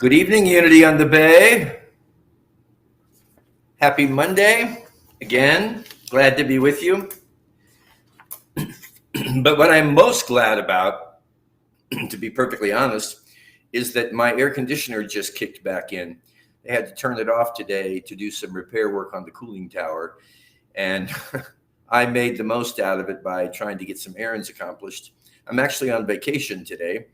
Good evening, Unity on the Bay. Happy Monday again. Glad to be with you. But what I'm most glad about, to be perfectly honest, is that my air conditioner just kicked back in. They had to turn it off today to do some repair work on the cooling tower. And I made the most out of it by trying to get some errands accomplished. I'm actually on vacation today.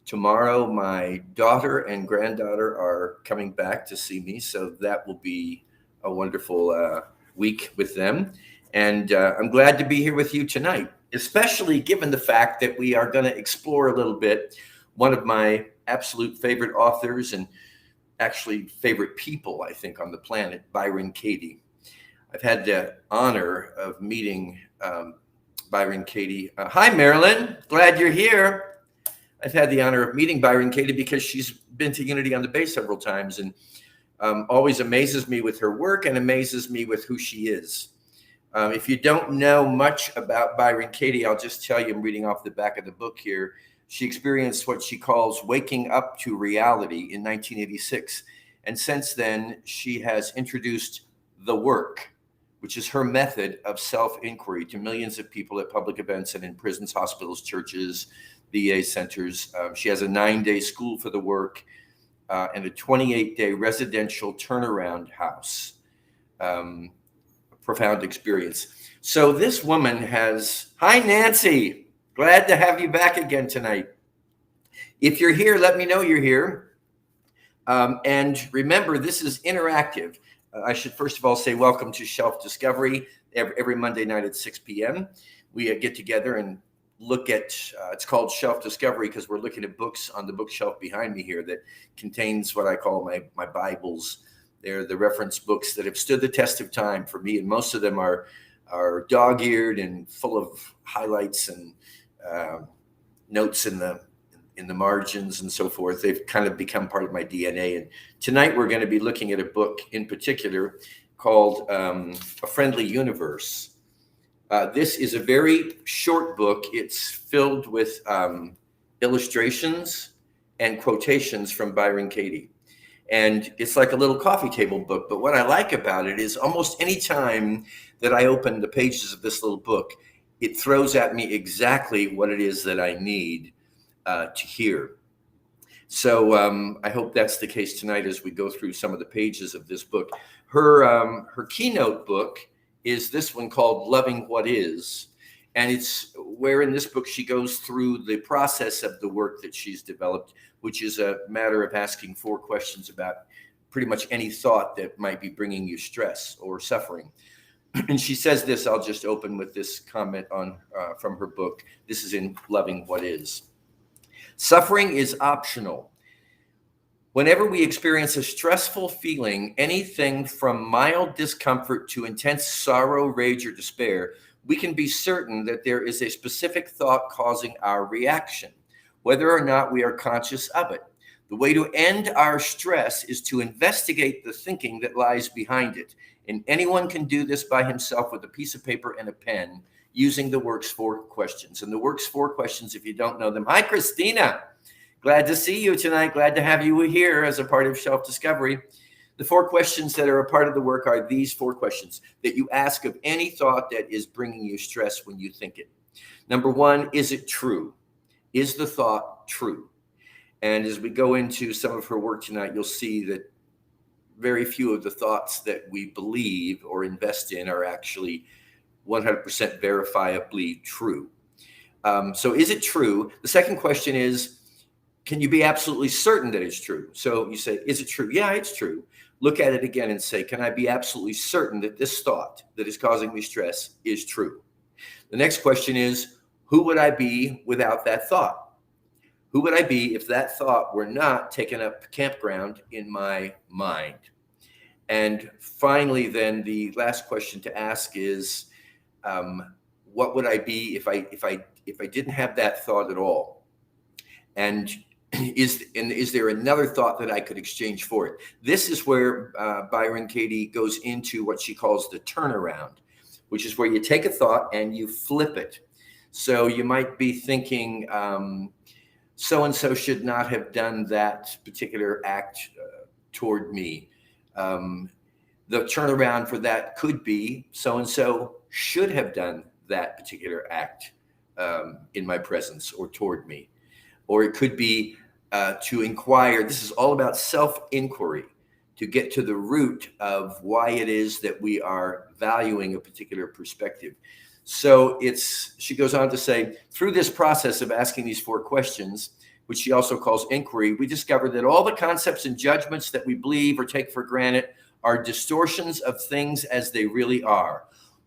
Tomorrow, my daughter and granddaughter are coming back to see me, so that will be a wonderful week with them. And I'm glad to be here with you tonight, especially given the fact that we are going to explore a little bit one of my absolute favorite authors and actually favorite people, I think, on the planet, Byron Katie. I've had the honor of meeting Byron Katie. Hi, Marilyn. Glad you're here. I've had the honor of meeting Byron Katie because she's been to Unity on the Bay several times and always amazes me with her work and amazes me with who she is. If you don't know much about Byron Katie, I'll just tell you, I'm reading off the back of the book here. She experienced what she calls waking up to reality in 1986. And since then, she has introduced the work, which is her method of self-inquiry, to millions of people at public events and in prisons, hospitals, churches, VA centers. She has a 9-day school for the work and a 28-day residential turnaround house. Profound experience. So this woman has, hi, Nancy. Glad to have you back again tonight. If you're here, let me know you're here. And remember, this is interactive. I should first of all say welcome to Shelf Discovery. Every Monday night at 6 p.m. we get together and look at, it's called Shelf Discovery because we're looking at books on the bookshelf behind me here that contains what I call my Bibles. They're the reference books that have stood the test of time for me, and most of them are dog-eared and full of highlights and notes in the margins and so forth. They've kind of become part of my DNA. And tonight we're going to be looking at a book in particular called A Friendly Universe. This is a very short book. It's filled with illustrations and quotations from Byron Katie. And it's like a little coffee table book. But what I like about it is almost any time that I open the pages of this little book, it throws at me exactly what it is that I need to hear. So I hope that's the case tonight as we go through some of the pages of this book. Her keynote book is this one called Loving What Is. And it's where in this book she goes through the process of the work that she's developed, which is a matter of asking 4 questions about pretty much any thought that might be bringing you stress or suffering. And she says this, I'll just open with this comment on from her book. This is in Loving What Is. Suffering is optional. Whenever we experience a stressful feeling, anything from mild discomfort to intense sorrow, rage, or despair, we can be certain that there is a specific thought causing our reaction, whether or not we are conscious of it. The way to end our stress is to investigate the thinking that lies behind it. And anyone can do this by himself with a piece of paper and a pen using the work's 4 questions. And the work's 4 questions, if you don't know them. Hi, Christina. Glad to see you tonight. Glad to have you here as a part of Shelf Discovery. The 4 questions that are a part of the work are these 4 questions that you ask of any thought that is bringing you stress when you think it. Number 1, is it true? Is the thought true? And as we go into some of her work tonight, you'll see that very few of the thoughts that we believe or invest in are actually 100% verifiably true. So is it true? The second question is, can you be absolutely certain that it's true? So you say, is it true? Yeah, it's true. Look at it again and say, can I be absolutely certain that this thought that is causing me stress is true? The next question is, who would I be without that thought? Who would I be if that thought were not taking up campground in my mind? And finally, then the last question to ask is, what would I be if I didn't have that thought at all? And is there another thought that I could exchange for it? This is where Byron Katie goes into what she calls the turnaround, which is where you take a thought and you flip it. So you might be thinking, so-and-so should not have done that particular act toward me. The turnaround for that could be so-and-so should have done that particular act in my presence or toward me. Or it could be to inquire. This is all about self-inquiry, to get to the root of why it is that we are valuing a particular perspective. So she goes on to say, through this process of asking these 4 questions, which she also calls inquiry, we discovered that all the concepts and judgments that we believe or take for granted are distortions of things as they really are.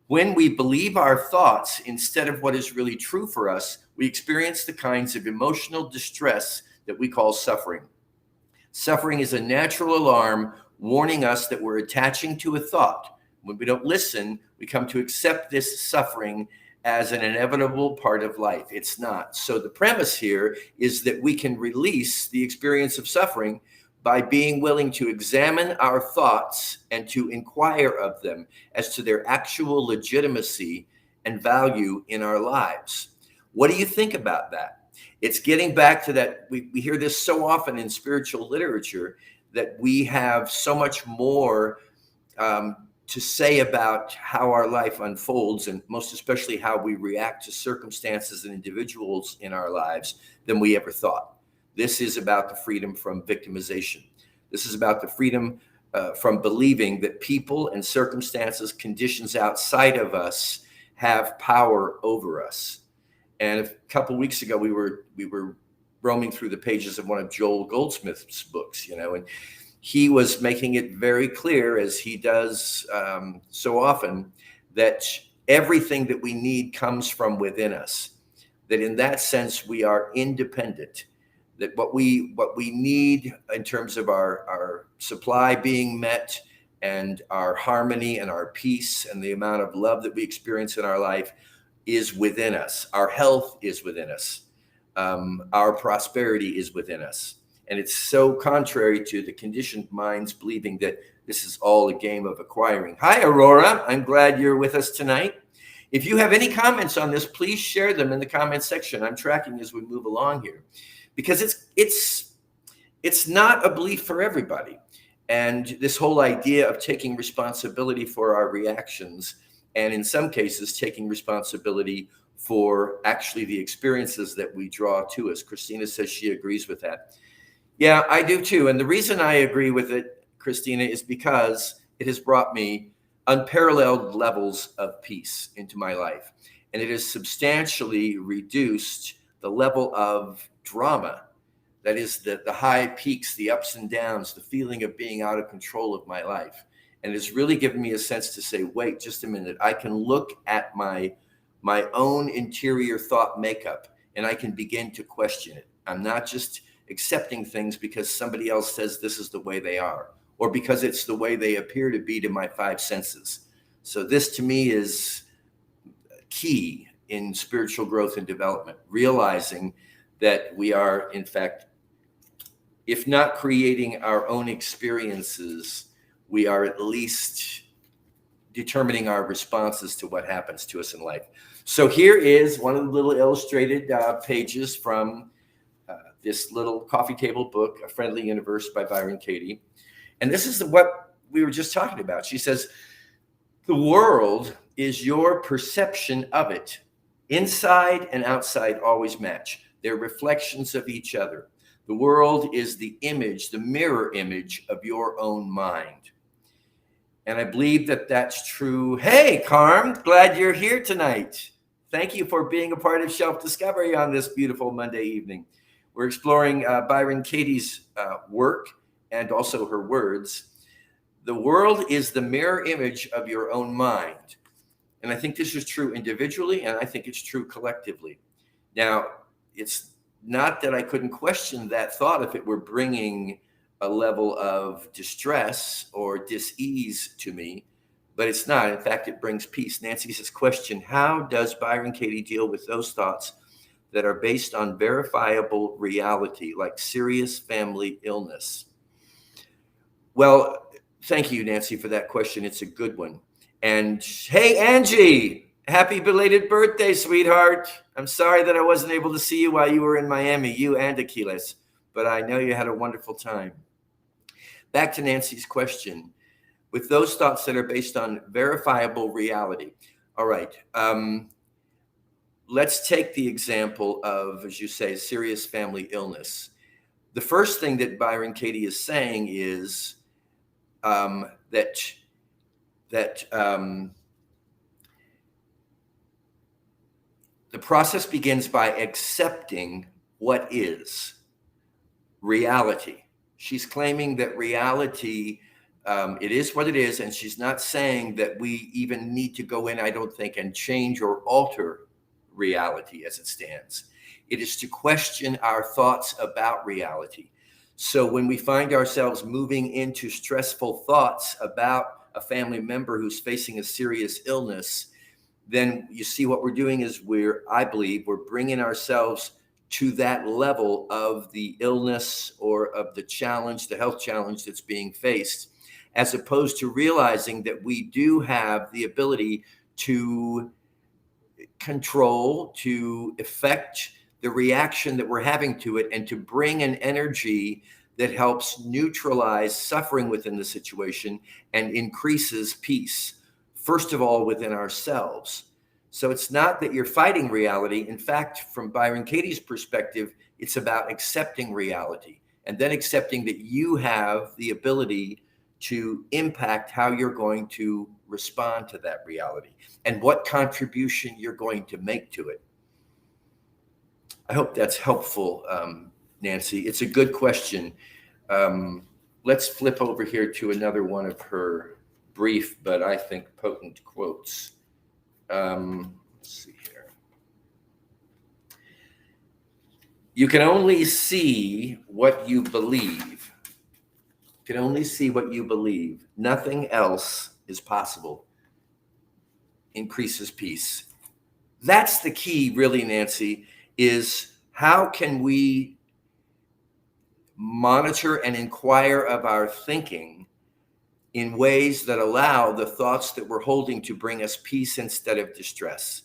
When we believe our thoughts instead of what is really true for us, we experience the kinds of emotional distress that we call suffering. Suffering is a natural alarm warning us that we're attaching to a thought. When we don't listen, we come to accept this suffering as an inevitable part of life. It's not. So the premise here is that we can release the experience of suffering by being willing to examine our thoughts and to inquire of them as to their actual legitimacy and value in our lives. What do you think about that? It's getting back to that. We hear this so often in spiritual literature, that we have so much more to say about how our life unfolds, and most especially how we react to circumstances and individuals in our lives, than we ever thought. This is about the freedom from victimization. This is about the freedom from believing that people and circumstances, conditions outside of us have power over us. And a couple of weeks ago, we were roaming through the pages of one of Joel Goldsmith's books, and he was making it very clear, as he does so often, that everything that we need comes from within us. That in that sense, we are independent. That what we need in terms of our supply being met, and our harmony and our peace and the amount of love that we experience in our life is within us. Our health is within us. Our prosperity is within us. And it's so contrary to the conditioned minds believing that this is all a game of acquiring. Hi, Aurora. I'm glad you're with us tonight. If you have any comments on this, please share them in the comment section. I'm tracking as we move along here, because it's not a belief for everybody. And this whole idea of taking responsibility for our reactions, and in some cases, taking responsibility for actually the experiences that we draw to us. Christina says she agrees with that. Yeah, I do too. And the reason I agree with it, Christina, is because it has brought me unparalleled levels of peace into my life. And it has substantially reduced the level of drama. That is the high peaks, the ups and downs, the feeling of being out of control of my life. And it's really given me a sense to say, wait, just a minute. I can look at my own interior thought makeup, and I can begin to question it. I'm not just accepting things because somebody else says this is the way they are, or because it's the way they appear to be to my 5 senses. So this to me is key in spiritual growth and development, realizing that we are, in fact, if not creating our own experiences, we are at least determining our responses to what happens to us in life. So here is one of the little illustrated pages from this little coffee table book, A Friendly Universe by Byron Katie. And this is what we were just talking about. She says, the world is your perception of it. Inside and outside always match. They're reflections of each other. The world is the image, the mirror image of your own mind. And I believe that that's true. Hey, Carm, glad you're here tonight. Thank you for being a part of Shelf Discovery on this beautiful Monday evening. We're exploring Byron Katie's work and also her words. The world is the mirror image of your own mind. And I think this is true individually, and I think it's true collectively. Now, it's not that I couldn't question that thought if it were bringing a level of distress or dis-ease to me, but it's not. In fact, it brings peace. Nancy says, question, how does Byron Katie deal with those thoughts that are based on verifiable reality, like serious family illness? Well, thank you, Nancy, for that question. It's a good one. And hey, Angie, Happy belated birthday, sweetheart. I'm sorry that I wasn't able to see you while you were in Miami, you and Achilles, but I know you had a wonderful time. Back to Nancy's question. With those thoughts that are based on verifiable reality. All right. Let's take the example of, as you say, serious family illness. The first thing that Byron Katie is saying is that the process begins by accepting what is reality. She's claiming that reality, it is what it is, and she's not saying that we even need to go in, I don't think, and change or alter reality as it stands. It is to question our thoughts about reality. So when we find ourselves moving into stressful thoughts about a family member who's facing a serious illness, then you see what we're doing is I believe we're bringing ourselves to that level of the illness or of the challenge, the health challenge that's being faced, as opposed to realizing that we do have the ability to control, to affect the reaction that we're having to it, and to bring an energy that helps neutralize suffering within the situation and increases peace, first of all, within ourselves. So it's not that you're fighting reality. In fact, from Byron Katie's perspective, it's about accepting reality and then accepting that you have the ability to impact how you're going to respond to that reality and what contribution you're going to make to it. I hope that's helpful, Nancy. It's a good question. Let's flip over here to another one of her brief, but I think potent quotes. Let's see here. You can only see what you believe. You can only see what you believe. Nothing else is possible. Increases peace. That's the key, really, Nancy, is how can we monitor and inquire of our thinking in ways that allow the thoughts that we're holding to bring us peace instead of distress.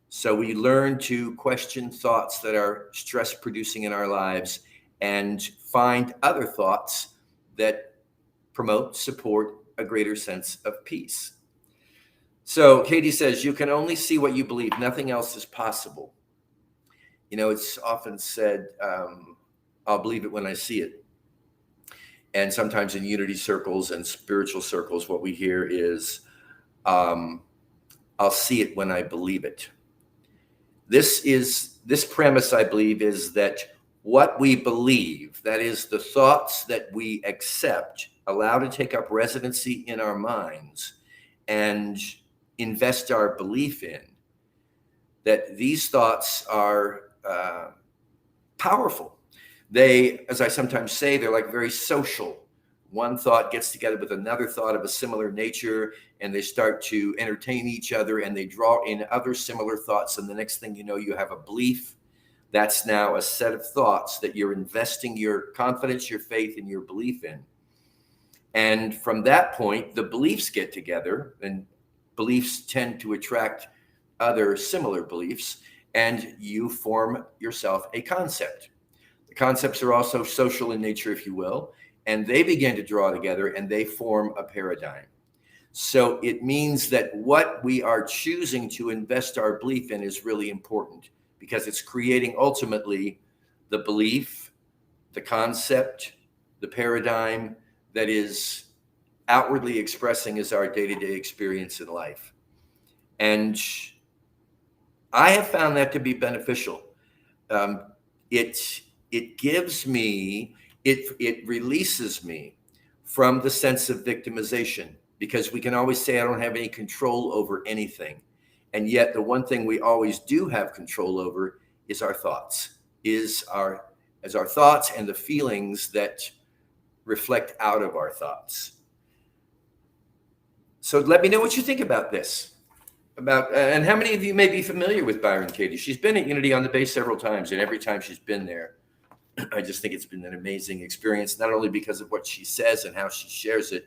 So we learn to question thoughts that are stress producing in our lives and find other thoughts that promote, support a greater sense of peace. So Katie says, you can only see what you believe. Nothing else is possible. You know, it's often said, I'll believe it when I see it. And sometimes in unity circles and spiritual circles, what we hear is, I'll see it when I believe it. This premise, I believe, is that what we believe, that is the thoughts that we accept, allow to take up residency in our minds and invest our belief in, that these thoughts are powerful. They, as I sometimes say, they're like very social. One thought gets together with another thought of a similar nature, and they start to entertain each other, and they draw in other similar thoughts. And the next thing you know, you have a belief. That's now a set of thoughts that you're investing your confidence, your faith, and your belief in. And from that point, the beliefs get together, and beliefs tend to attract other similar beliefs, and you form yourself a concept. The concepts are also social in nature, if you will, and they begin to draw together and they form a paradigm. So it means that what we are choosing to invest our belief in is really important, because it's creating ultimately the belief, the concept, the paradigm that is outwardly expressing as our day-to-day experience in life. And I have found that to be beneficial. It gives me, it releases me from the sense of victimization, because we can always say, I don't have any control over anything. And yet the one thing we always do have control over is our thoughts, our thoughts and the feelings that reflect out of our thoughts. So let me know what you think about this. And how many of you may be familiar with Byron Katie? She's been at Unity on the Base several times, and every time she's been there, I just think it's been an amazing experience, not only because of what she says and how she shares it,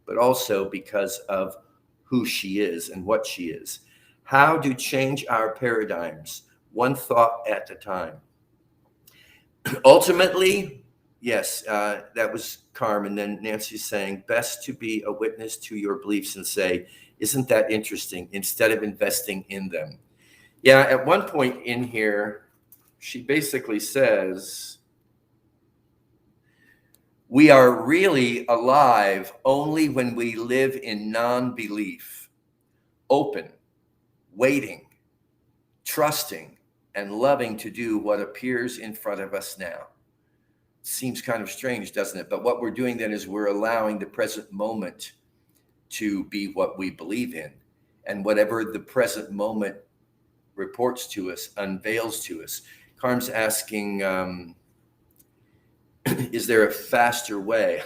but also because of who she is and what she is. How to change our paradigms, one thought at a time. Ultimately, yes, that was Carmen. Then Nancy's saying, best to be a witness to your beliefs and say, isn't that interesting, instead of investing in them. Yeah, at one point in here, she basically says, we are really alive only when we live in non-belief, open, waiting, trusting, and loving to do what appears in front of us now. Seems kind of strange, doesn't it? But what we're doing then is we're allowing the present moment to be what we believe in. And whatever the present moment reports to us, unveils to us. Carm's asking, is there a faster way?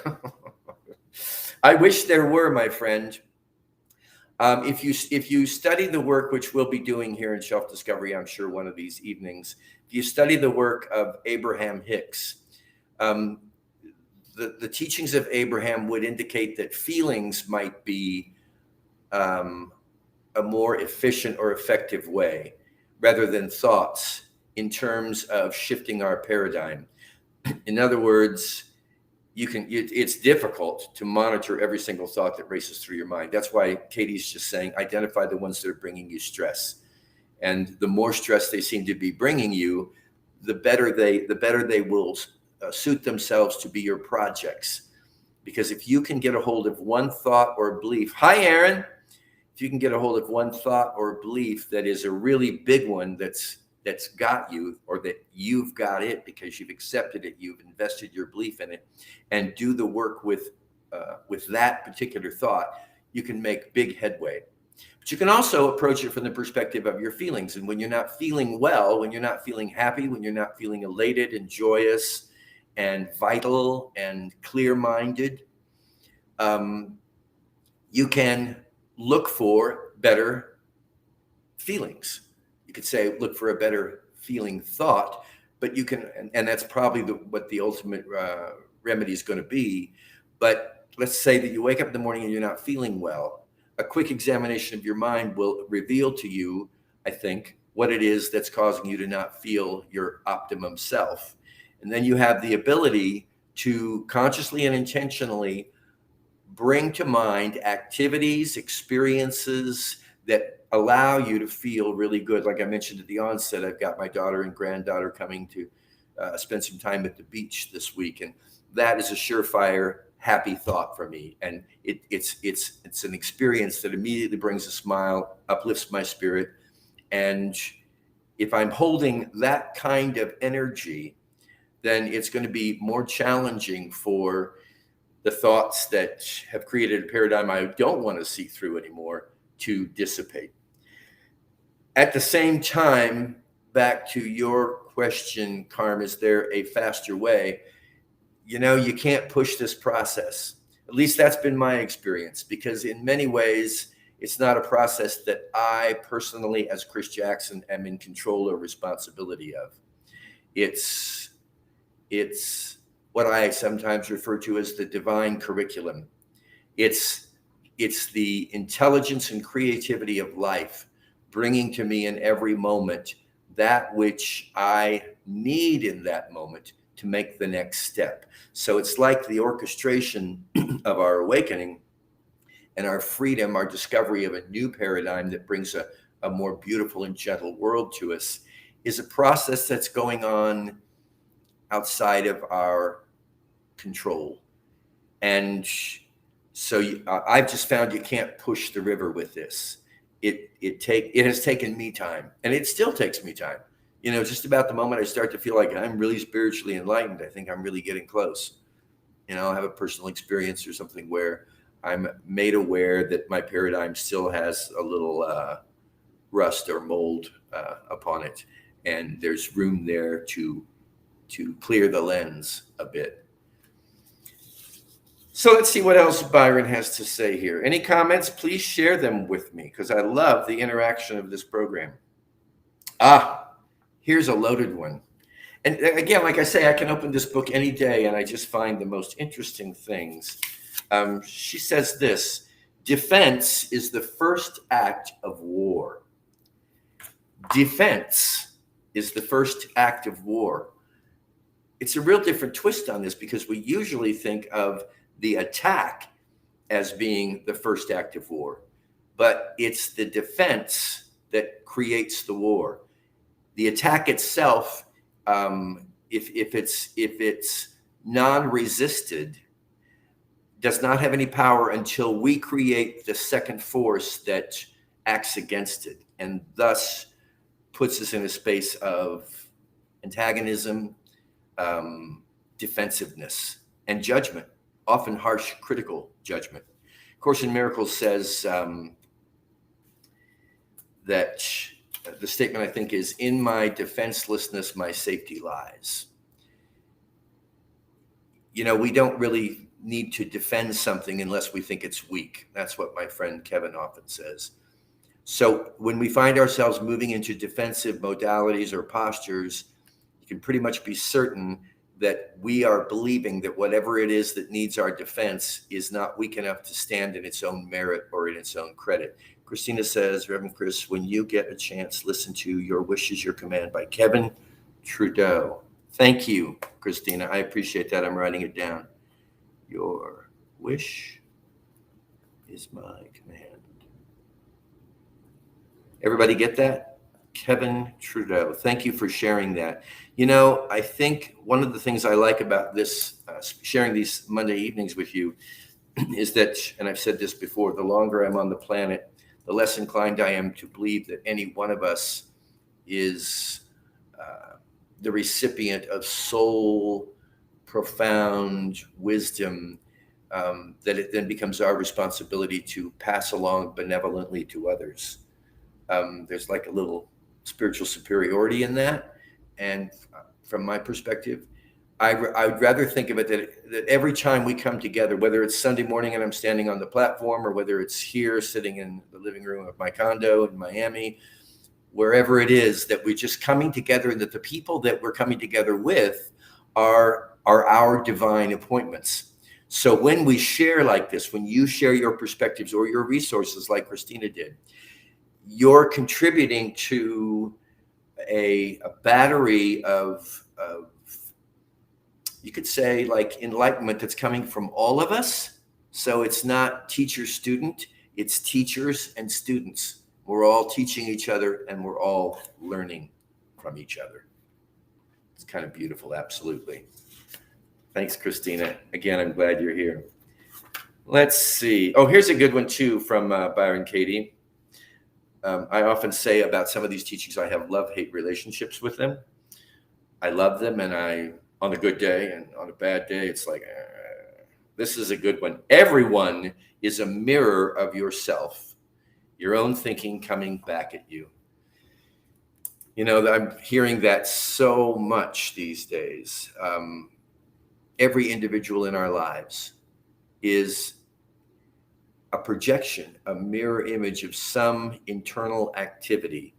I wish there were, my friend. If you study the work, which we'll be doing here in Self Discovery, I'm sure one of these evenings, if you study the work of Abraham Hicks, the teachings of Abraham would indicate that feelings might be a more efficient or effective way rather than thoughts in terms of shifting our paradigm. In other words, it's difficult to monitor every single thought that races through your mind. That's why Katie's just saying, identify the ones that are bringing you stress. And the more stress they seem to be bringing you, the better they will suit themselves to be your projects. Because if you can get a hold of one thought or belief, hi, Aaron, if you can get a hold of one thought or belief that is a really big one that's got you, or that you've got it because you've accepted it, you've invested your belief in it, and do the work with that particular thought, you can make big headway. But you can also approach it from the perspective of your feelings. And when you're not feeling well, when you're not feeling happy, when you're not feeling elated and joyous and vital and clear-minded, you can look for better feelings. You could say, look for a better feeling thought, but you can, and that's probably what the ultimate remedy is going to be. But let's say that you wake up in the morning and you're not feeling well. A quick examination of your mind will reveal to you, I think, what it is that's causing you to not feel your optimum self. And then you have the ability to consciously and intentionally bring to mind activities, experiences that allow you to feel really good. Like I mentioned at the onset, I've got my daughter and granddaughter coming to spend some time at the beach this week. And that is a surefire happy thought for me. And it's an experience that immediately brings a smile, uplifts my spirit. And if I'm holding that kind of energy, then it's going to be more challenging for the thoughts that have created a paradigm I don't want to see through anymore to dissipate. At the same time, back to your question, Carm, is there a faster way? You know, you can't push this process. At least that's been my experience, because in many ways, it's not a process that I personally, as Chris Jackson, am in control or responsibility of. It's what I sometimes refer to as the divine curriculum. It's the intelligence and creativity of life bringing to me in every moment that which I need in that moment to make the next step. So it's like the orchestration of our awakening and our freedom, our discovery of a new paradigm that brings a more beautiful and gentle world to us is a process that's going on outside of our control. And so I've just found you can't push the river with this. It has taken me time, and it still takes me time. You know, just about the moment I start to feel like I'm really spiritually enlightened, I think I'm really getting close. You know, I'll have a personal experience or something where I'm made aware that my paradigm still has a little rust or mold upon it, and there's room there to clear the lens a bit. So let's see what else Byron has to say here. Any comments? Please share them with me, because I love the interaction of this program. Here's a loaded one. And again, like I say, I can open this book any day and I just find the most interesting things. She says this: defense is the first act of war. defense is the first act of war. It's a real different twist on this because we usually think of the attack as being the first act of war, but it's the defense that creates the war. The attack itself, if it's non-resisted, does not have any power until we create the second force that acts against it, and thus puts us in a space of antagonism, defensiveness, and judgment, often harsh, critical judgment. Course in Miracles says that the statement, I think, is, "In my defenselessness, my safety lies." You know, we don't really need to defend something unless we think it's weak. That's what my friend Kevin often says. So when we find ourselves moving into defensive modalities or postures, you can pretty much be certain that we are believing that whatever it is that needs our defense is not weak enough to stand in its own merit or in its own credit. Christina says, Reverend Chris, when you get a chance, listen to Your Wish is Your Command by Kevin Trudeau. Thank you, Christina. I appreciate that. I'm writing it down. Your wish is my command. Everybody get that? Kevin Trudeau. Thank you for sharing that. You know, I think one of the things I like about this, sharing these Monday evenings with you, is that, and I've said this before, the longer I'm on the planet, the less inclined I am to believe that any one of us is the recipient of soul, profound wisdom, that it then becomes our responsibility to pass along benevolently to others. There's like a little spiritual superiority in that. And from my perspective, I would rather think of it that every time we come together, whether it's Sunday morning and I'm standing on the platform, or whether it's here sitting in the living room of my condo in Miami, wherever it is, that we're just coming together, and that the people that we're coming together with are our divine appointments. So when we share like this, when you share your perspectives or your resources like Christina did, you're contributing to a battery of you could say, like, enlightenment that's coming from all of us. So it's not teacher-student, it's teachers and students. We're all teaching each other and we're all learning from each other. It's kind of beautiful, absolutely. Thanks, Christina. Again, I'm glad you're here. Let's see. Oh, here's a good one too from Byron Katie. I often say about some of these teachings, I have love-hate relationships with them. I love them, and on a good day and on a bad day, it's like, this is a good one. Everyone is a mirror of yourself, your own thinking coming back at you. You know, I'm hearing that so much these days. Every individual in our lives is a projection, a mirror image of some internal activity.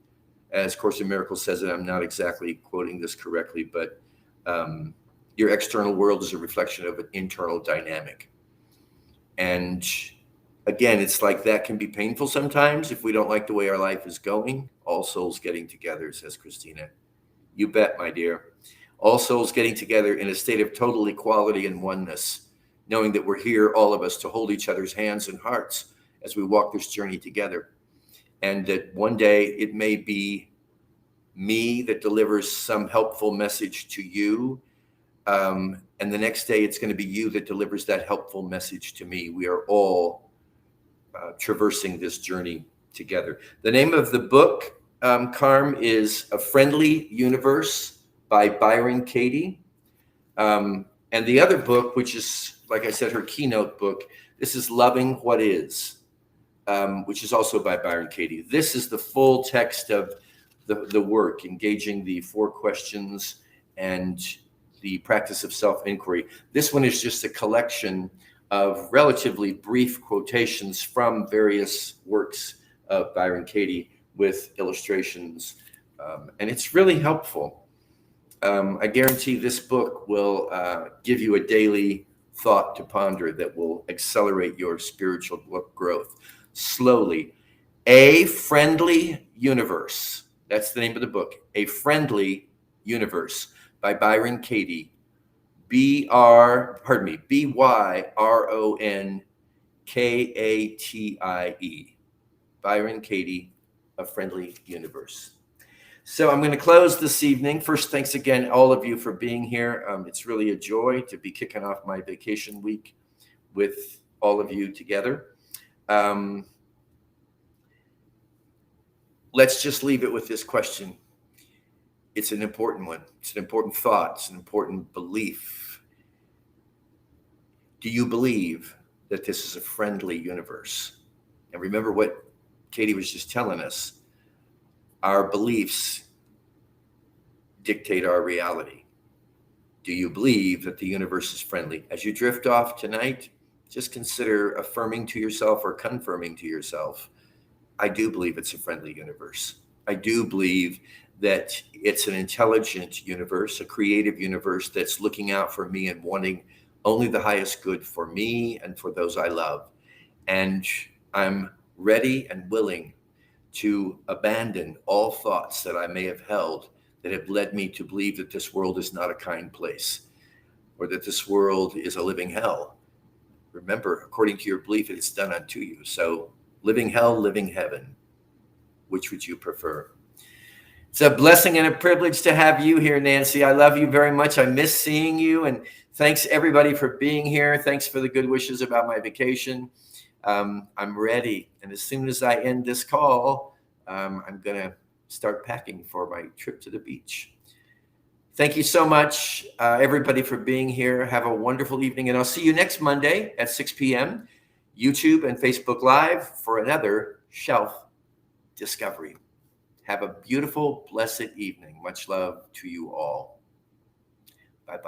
As Course in Miracles says it, I'm not exactly quoting this correctly, but your external world is a reflection of an internal dynamic. And again, it's like that can be painful sometimes if we don't like the way our life is going. All souls getting together, says Christina. You bet, my dear. All souls getting together in a state of total equality and oneness, knowing that we're here, all of us, to hold each other's hands and hearts as we walk this journey together. And that one day it may be me that delivers some helpful message to you. And the next day it's going to be you that delivers that helpful message to me. We are all traversing this journey together. The name of the book, Carm, is A Friendly Universe by Byron Katie. And the other book, which is, like I said, her keynote book, this is Loving What Is, which is also by Byron Katie. This is the full text of the work, engaging the 4 questions and the practice of self-inquiry. This one is just a collection of relatively brief quotations from various works of Byron Katie with illustrations. And it's really helpful. I guarantee this book will give you a daily thought to ponder that will accelerate your spiritual growth slowly. A Friendly Universe That's the name of the book, A Friendly Universe by Byron Katie. Byronkatie. Byron Katie, A Friendly Universe. So I'm going to close this evening. First, thanks again, all of you, for being here. It's really a joy to be kicking off my vacation week with all of you together. Let's just leave it with this question. It's an important one. It's an important thought. It's an important belief. Do you believe that this is a friendly universe? And remember what Katie was just telling us. Our beliefs dictate our reality. Do you believe that the universe is friendly? As you drift off tonight, just consider affirming to yourself or confirming to yourself, I do believe it's a friendly universe. I do believe that it's an intelligent universe, a creative universe that's looking out for me and wanting only the highest good for me and for those I love. And I'm ready and willing to abandon all thoughts that I may have held that have led me to believe that this world is not a kind place or that this world is a living hell. Remember, according to your belief, it's done unto you. So living hell, living heaven, which would you prefer? It's a blessing and a privilege to have you here, Nancy. I love you very much. I miss seeing you. And thanks, everybody, for being here. Thanks for the good wishes about my vacation. I'm ready. And as soon as I end this call, I'm going to start packing for my trip to the beach. Thank you so much, everybody, for being here. Have a wonderful evening. And I'll see you next Monday at 6 p.m., YouTube and Facebook Live, for another Shelf Discovery. Have a beautiful, blessed evening. Much love to you all. Bye-bye.